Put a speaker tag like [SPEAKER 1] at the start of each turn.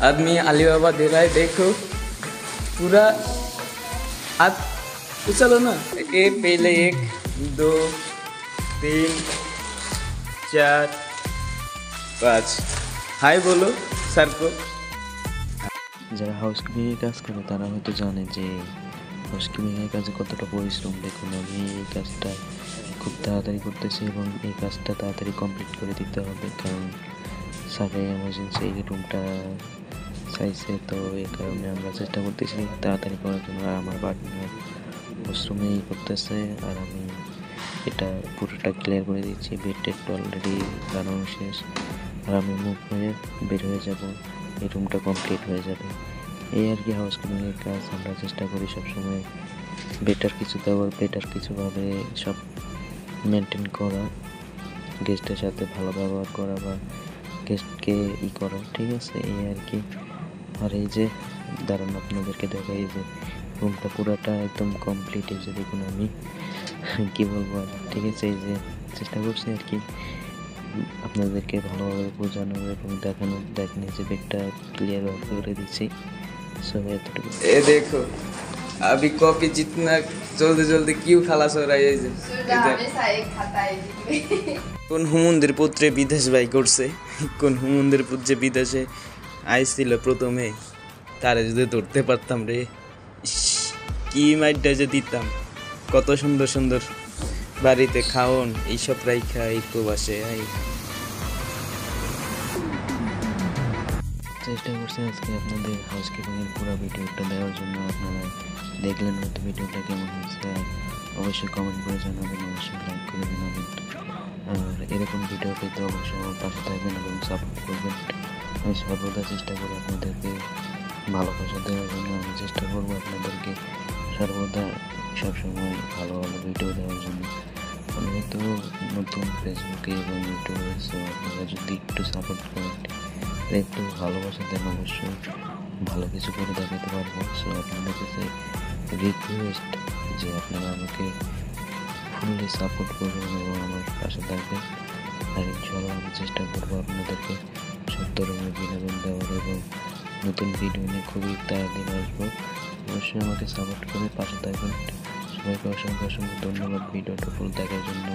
[SPEAKER 1] आदमी अलीबाबा दे रहा है, देखो पूरा हाथ उछलो ना। ए पहले 1 2 3 4 5 हाय बोलो सर को।
[SPEAKER 2] যারা হাউসকিপিংয়ের কাজ করে তারা হয়তো জানে যে হাউসকিপিংয়ের কাজে কতটা পরিশ্রম। দেখুন আমি এই কাজটা খুব তাড়াতাড়ি করতেছি এবং এই কাজটা তাড়াতাড়ি কমপ্লিট করে দিতে হবে, কারণ স্যারের এমার্জেন্সি এই রুমটা চাইছে। তো এই কারণে আমরা চেষ্টা করতেছি তাড়াতাড়ি করার জন্য। আর আমার পার্টনার পরিশ্রমেই করতেছে আর আমি এটা পুরোটা ক্লিয়ার করে দিচ্ছি। বেড টেড অলরেডি বানানো শেষ আর আমি মুভ হয়ে বের হয়ে যাব, এই রুমটা কমপ্লিট হয়ে যাবে। এই আর কি হাউসকিপিংয়ের কাজ। আমরা চেষ্টা করি সবসময় বেটার কিছু দেওয়ার, বেটার কিছুভাবে সব মেনটেন করা, গেস্টের সাথে ভালো ব্যবহার করা বা গেস্টকে করা, ঠিক আছে? এই আর কি। আর এই যে দাঁড়ান আপনাদেরকে দেখাই, এই যে রুমটা পুরোটা একদম কমপ্লিট। এই যে দেখুন আমি কি বলবো আর, ঠিক আছে? এই যে চেষ্টা করছি আর কি আপনাদেরকে ভালোভাবে বোঝানোর এবং দেখানোর। দেখেন এই যে বেডটা ক্লিয়ার করে দিচ্ছি। সো এতটুকু।
[SPEAKER 1] ये देखो अभी कॉफी जितना जल्दी जल्दी क्यों खलास हो रहा है। ये কোন হুমুন্দের পুত্রে বিদেশ বাই করছে, কোন হুমুন্দের পুত্রে বিদেশে আইছিল প্রথমে, তারে যদি ধরতে পারতাম রে, ইস, কি মাইটটা যে দিতাম। কত সুন্দর সুন্দর বাড়িতে খাওন এইসব রাইখা এই প্রবাসে।
[SPEAKER 2] চেষ্টা করছি আজকে আপনাদের হাউসকিপিংয়ের পুরো ভিডিওটা দেওয়ার জন্য। আপনারা দেখলেন হয়তো ভিডিওটা কেমন হয়েছে, অবশ্যই কমেন্ট করে জানাবেন, অবশ্যই লাইক করে জানাবেন। আর এরকম ভিডিও পেতে অবশ্যই আমার পাশে থাকবেন এবং সাপোর্ট করবেন। আমি সর্বদা চেষ্টা করি আপনাদেরকে ভালোবাসা দেওয়ার জন্য। আমি চেষ্টা করবো আপনাদেরকে সর্বদা সবসময় ভালো ভালো ভিডিও দেওয়ার জন্য। আমি হয়তো নতুন ফেসবুকে এবং ইউটিউবে, সো আপনারা যদি একটু সাপোর্ট করেন, একটু ভালোবাসা দেন, অবশ্যই ভালো কিছু করে দেখাতে পারবো। সো আপনাদের কাছে রিকোয়েস্ট যে আপনারা আমাকে ফুললি সাপোর্ট করবেন এবং আমার পাশে থাকবেন। আর ইনশাআল্লাহ আমি চেষ্টা করবো আপনাদেরকে সব ধরনের বিনোদন দেওয়ার এবং নতুন ভিডিও নিয়ে খুবই তাড়াতাড়ি আসবো। অবশ্যই আমাকে সাপোর্ট করে পাশে থাকবেন। সবাইকে অসংখ্য অসংখ্য ধন্যবাদ ভিডিওটা ফুল দেখার জন্য।